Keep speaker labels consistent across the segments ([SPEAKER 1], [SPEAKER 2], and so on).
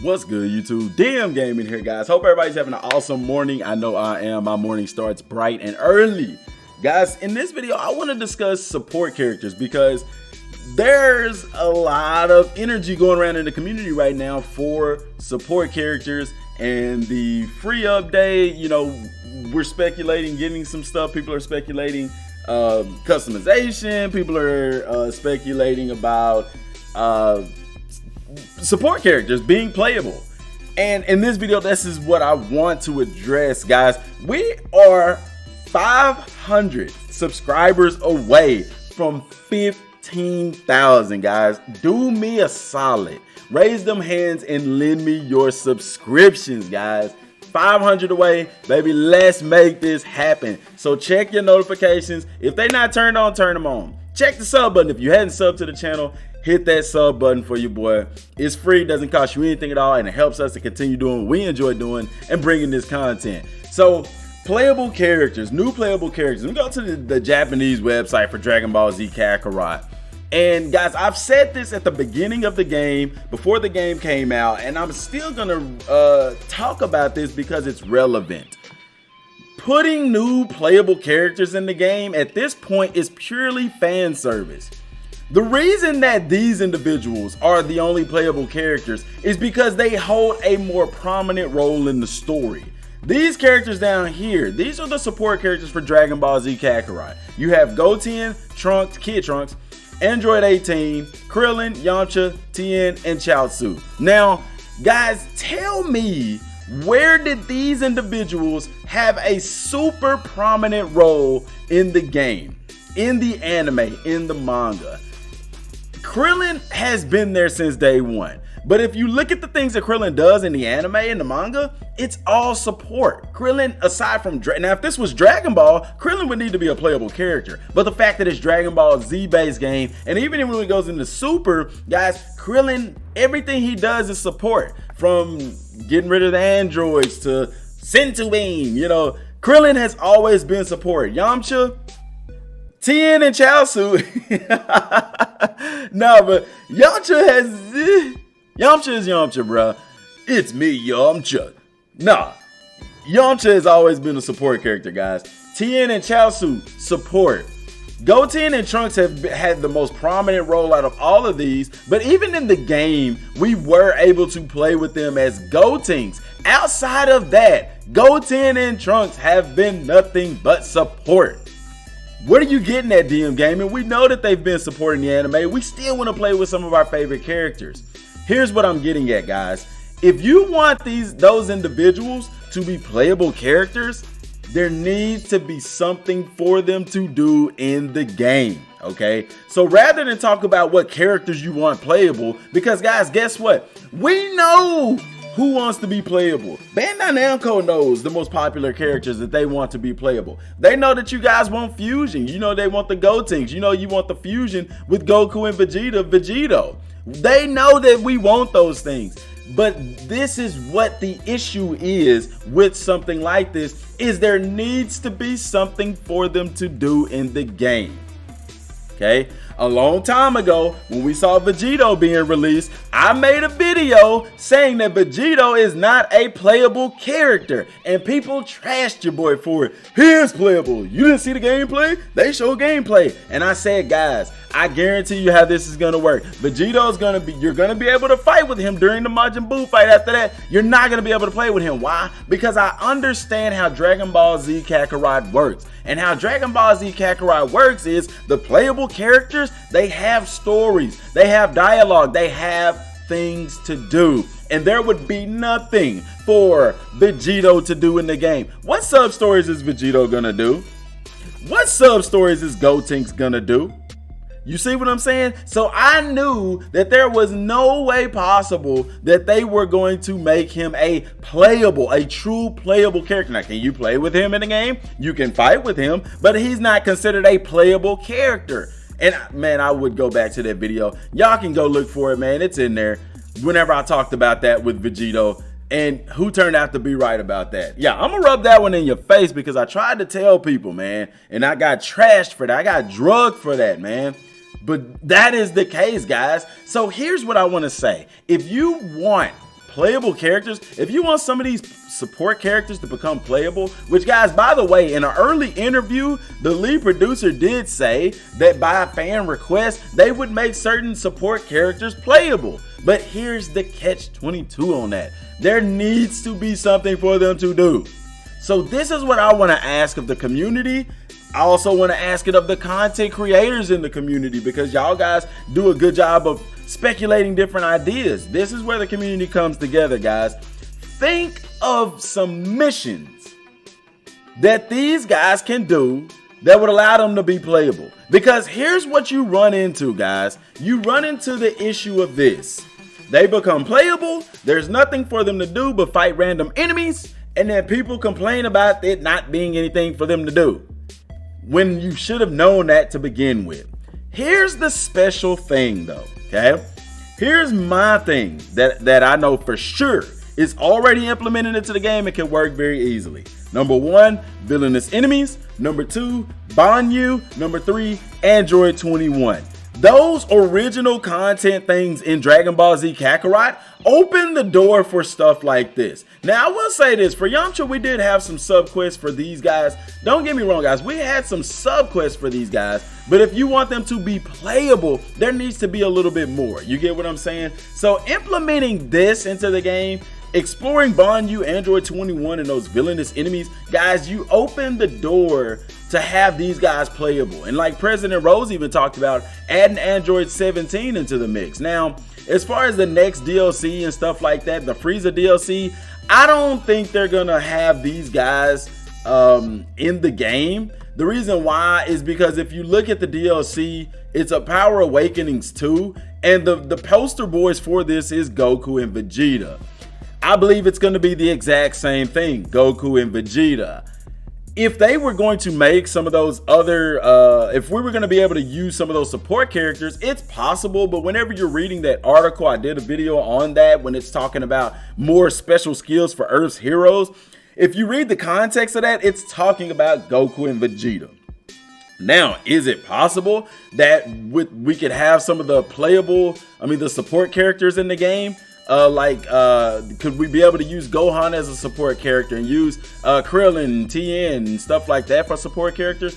[SPEAKER 1] What's good, YouTube? Dmgaming here, guys. Hope everybody's having an awesome morning. I know I am. My morning starts bright and early. Guys, in this video, I want to discuss support characters because there's a lot of energy going around in the community right now for support characters, and the free update, you know, we're speculating getting some stuff. People are speculating customization. People are speculating about support characters being playable. And in this video, this is what I want to address, guys. We are 500 subscribers away from 15,000, guys. Do me a solid, raise them hands and lend me your subscriptions, guys. 500 away, baby. Let's make this happen. So check your notifications. If they're not turned on, turn them on. Check the sub button. If you hadn't subbed to the channel, hit that sub button for your boy. It's free, doesn't cost you anything at all, and it helps us to continue doing what we enjoy doing and bringing this content. So playable characters, new playable characters. We go to the Japanese website for Dragon Ball Z Kakarot. And guys, I've said this at the beginning of the game, before the game came out, and I'm still gonna talk about this because it's relevant. Putting new playable characters in the game at this point is purely fan service. The reason that these individuals are the only playable characters is because they hold a more prominent role in the story. These characters down here, these are the support characters for Dragon Ball Z Kakarot. You have Goten, Trunks, Kid Trunks, Android 18, Krillin, Yamcha, Tien, and Chaozu. Now, guys, tell me, where did these individuals have a super prominent role in the game, in the anime, in the manga? Krillin has been there since day one. But if you look at the things that Krillin does in the anime and the manga, it's all support. Krillin, aside from now, if this was Dragon Ball, Krillin would need to be a playable character. But the fact that it's Dragon Ball Z based game, and even when it goes into Super, guys, Krillin, everything he does is support. From getting rid of the androids to Senzu Beam, you know, Krillin has always been support. Yamcha, Tien, and Chaozu. No, but Yamcha is Yamcha, bro. It's me, Yamcha. Nah, Yamcha has always been a support character, guys. Tien and Chaozu, support. Goten and Trunks have had the most prominent role out of all of these, but even in the game, we were able to play with them as Gotens. Outside of that, Goten and Trunks have been nothing but support. What are you getting at, Dmgaming? We know that they've been supporting the anime. We still want to play with some of our favorite characters. Here's what I'm getting at, guys. If you want those individuals to be playable characters, there needs to be something for them to do in the game, okay? So rather than talk about what characters you want playable, because guys, guess what? We know who wants to be playable. Bandai Namco knows the most popular characters that they want to be playable. They know that you guys want fusion. You know they want the Gotens. You know you want the fusion with Goku and Vegito. They know that we want those things. But this is what the issue is with something like this, is there needs to be something for them to do in the game. Okay, a long time ago when we saw Vegito being released, I made a video saying that Vegito is not a playable character, and people trashed your boy for it. He is playable. You didn't see the gameplay? They show gameplay. And I said, guys, I guarantee you how this is gonna work. Vegito is gonna be, you're gonna be able to fight with him during the Majin Buu fight. After that, you're not gonna be able to play with him. Why? Because I understand how Dragon Ball Z Kakarot works. And how Dragon Ball Z Kakarot works is the playable characters, they have stories, they have dialogue, they have things to do. And there would be nothing for Vegito to do in the game. What sub stories is Vegito gonna do? What sub stories is Gotenks gonna do? You see what I'm saying? So I knew that there was no way possible that they were going to make him a true playable character. Now, can you play with him in the game? You can fight with him, but he's not considered a playable character. And man, I would go back to that video. Y'all can go look for it, man. It's in there. Whenever I talked about that with Vegito, and who turned out to be right about that. Yeah, I'm gonna rub that one in your face because I tried to tell people, man, and I got trashed for that. I got drugged for that, man. But that is the case, guys. So here's what I want to say. If you want playable characters, if you want some of these support characters to become playable, which guys, by the way, in an early interview, the lead producer did say that by fan request, they would make certain support characters playable. But here's the catch-22 on that. There needs to be something for them to do. So this is what I want to ask of the community. I also want to ask it of the content creators in the community, because y'all guys do a good job of speculating different ideas. This is where the community comes together, guys. Think of some missions that these guys can do that would allow them to be playable. Because here's what you run into, guys. You run into the issue of this. They become playable. There's nothing for them to do but fight random enemies. And then people complain about it not being anything for them to do, when you should have known that to begin with. Here's the special thing though, okay? Here's my thing that I know for sure is already implemented into the game and can work very easily. Number 1, villainous enemies. Number 2, Banyu. Number 3, Android 21. Those original content things in Dragon Ball Z Kakarot open the door for stuff like this. Now, I will say this, for Yamcha, we did have some sub-quests for these guys. Don't get me wrong, guys. We had some sub-quests for these guys, but if you want them to be playable, there needs to be a little bit more. You get what I'm saying? So implementing this into the game, exploring Banyu, Android 21, and those villainous enemies, guys, you open the door to have these guys playable. And like President Rose even talked about, adding Android 17 into the mix. Now, as far as the next DLC and stuff like that, the Frieza DLC, I don't think they're gonna have these guys in the game. The reason why is because if you look at the DLC, it's a Power Awakenings 2, and the poster boys for this is Goku and Vegeta. I believe it's going to be the exact same thing, Goku and Vegeta. If they were going to make some of those other, if we were going to be able to use some of those support characters, it's possible. But whenever you're reading that article, I did a video on that when it's talking about more special skills for Earth's heroes. If you read the context of that, it's talking about Goku and Vegeta. Now, is it possible that we could have some of the playable, the support characters in the game? Could we be able to use Gohan as a support character and use Krillin, Tien, and stuff like that for support characters?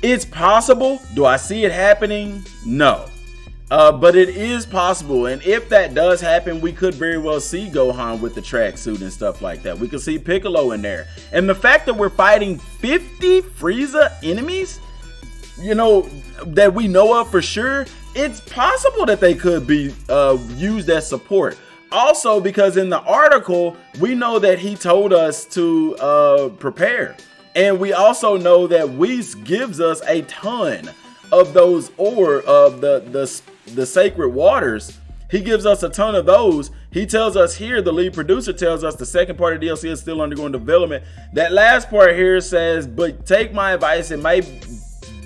[SPEAKER 1] It's possible. Do I see it happening? No. But it is possible, and if that does happen, we could very well see Gohan with the tracksuit and stuff like that. We could see Piccolo in there. And the fact that we're fighting 50 Frieza enemies, that we know of for sure, it's possible that they could be used as support. Also, because in the article, we know that he told us to prepare. And we also know that Whis gives us a ton of those of the sacred waters. He gives us a ton of those. He tells us here, the lead producer tells us the second part of DLC is still undergoing development. That last part here says, but take my advice, it might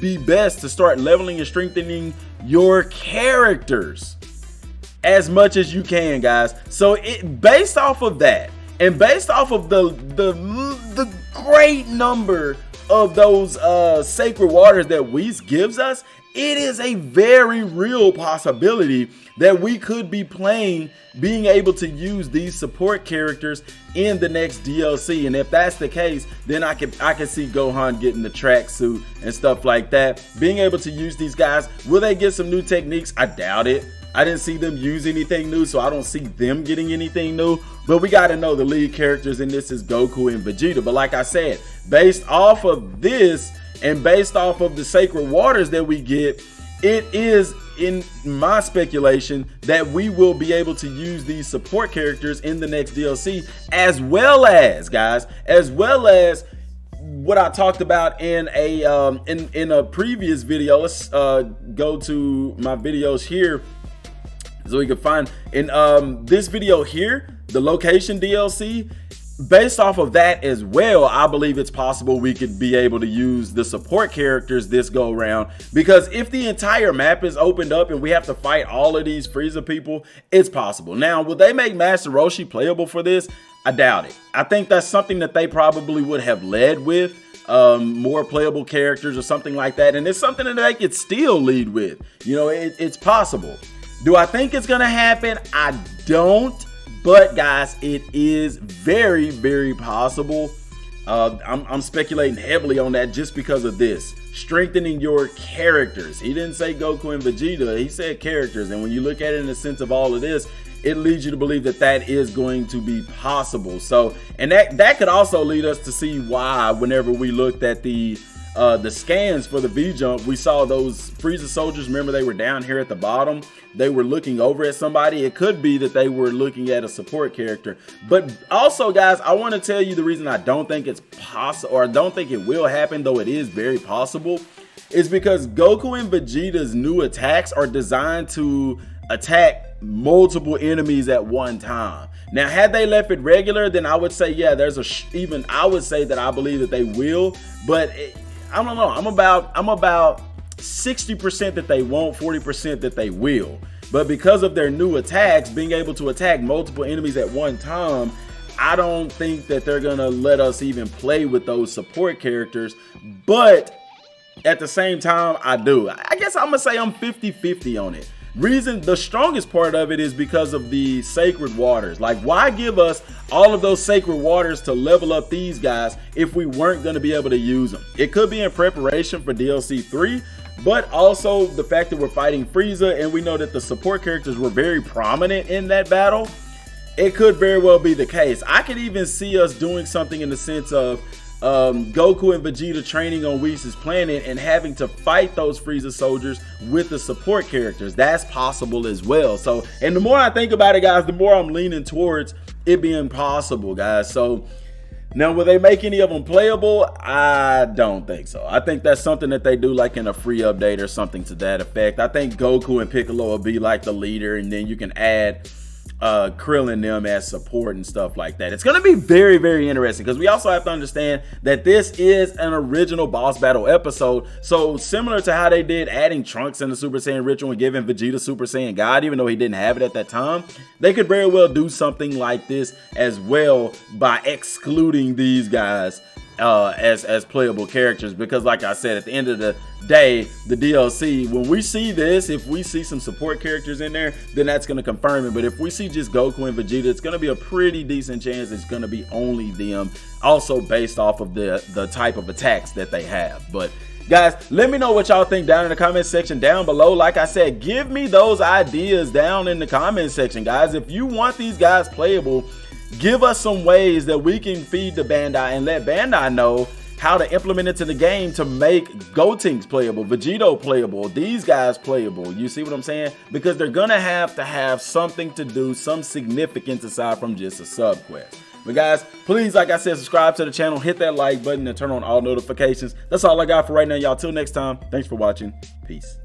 [SPEAKER 1] be best to start leveling and strengthening your characters as much as you can, guys. So based off of that, and based off of the great number of those sacred waters that Whis gives us, it is a very real possibility that we could be being able to use these support characters in the next DLC. And if that's the case, then I can see Gohan getting the tracksuit and stuff like that. Being able to use these guys, will they get some new techniques? I doubt it. I didn't see them use anything new, so I don't see them getting anything new. But we got to know the lead characters in this is Goku and Vegeta. But like I said, based off of this and based off of the sacred waters that we get, it is in my speculation that we will be able to use these support characters in the next DLC, as well as, guys, what I talked about in a previous video. Let's go to my videos here so we can find in this video here, the location DLC. Based off of that as well, I believe it's possible we could be able to use the support characters this go around, because if the entire map is opened up and we have to fight all of these Frieza people, it's possible. Now, will they make Master Roshi playable for this? I doubt it. I think that's something that they probably would have led with, more playable characters or something like that, and it's something that they could still lead with. It's possible. Do I think it's gonna happen? I don't. But guys, it is very, very possible. I'm speculating heavily on that just because of this. Strengthening your characters. He didn't say Goku and Vegeta, he said characters. And when you look at it in the sense of all of this, it leads you to believe that that is going to be possible. So, and that could also lead us to see why whenever we looked at the scans for the V-Jump, we saw those Frieza soldiers. Remember, they were down here at the bottom. They were looking over at somebody. It could be that they were looking at a support character. But also, guys, I want to tell you the reason I don't think it's possible, or I don't think it will happen, though it is very possible, is because Goku and Vegeta's new attacks are designed to attack multiple enemies at one time. Now, had they left it regular, then I would say, yeah, there's I would say that I believe that they will, but I don't know. I'm about 60% that they won't, 40% that they will. But because of their new attacks, being able to attack multiple enemies at one time, I don't think that they're gonna let us even play with those support characters. But at the same time, I do. I guess I'm gonna say I'm 50-50 on it. The strongest part of it is because of the sacred waters. Like, why give us all of those sacred waters to level up these guys if we weren't going to be able to use them? It could be in preparation for DLC 3, but also the fact that we're fighting Frieza and we know that the support characters were very prominent in that battle. It could very well be the case. I could even see us doing something in the sense of Goku and Vegeta training on Whis' planet and having to fight those Frieza soldiers with the support characters. That's possible as well. So, and the more I think about it, guys, the more I'm leaning towards it being possible, guys. So now, will they make any of them playable? I don't think so. I think that's something that they do like in a free update or something to that effect. I think Goku and Piccolo will be like the leader, and then you can add Krillin them as support and stuff like that. It's going to be very, very interesting because we also have to understand that this is an original boss battle episode. So similar to how they did adding Trunks in the Super Saiyan ritual and giving Vegeta Super Saiyan God, even though he didn't have it at that time, they could very well do something like this as well by excluding these guys as playable characters. Because like I said, at the end of the day, the DLC, when we see this, if we see some support characters in there, then that's going to confirm it. But if we see just Goku and Vegeta, it's going to be a pretty decent chance it's going to be only them, also based off of the type of attacks that they have. But guys, let me know what y'all think down in the comment section down below. Like I said, give me those ideas down in the comment section, guys. If you want these guys playable, give us some ways that we can feed the Bandai and let Bandai know how to implement it to the game to make Gotenks playable, Vegito playable, these guys playable. You see what I'm saying? Because they're gonna have to have something to do, some significance aside from just a sub quest. But guys, please, like I said, subscribe to the channel, hit that like button, and turn on all notifications. That's all I got for right now, y'all. Till next time, thanks for watching. Peace.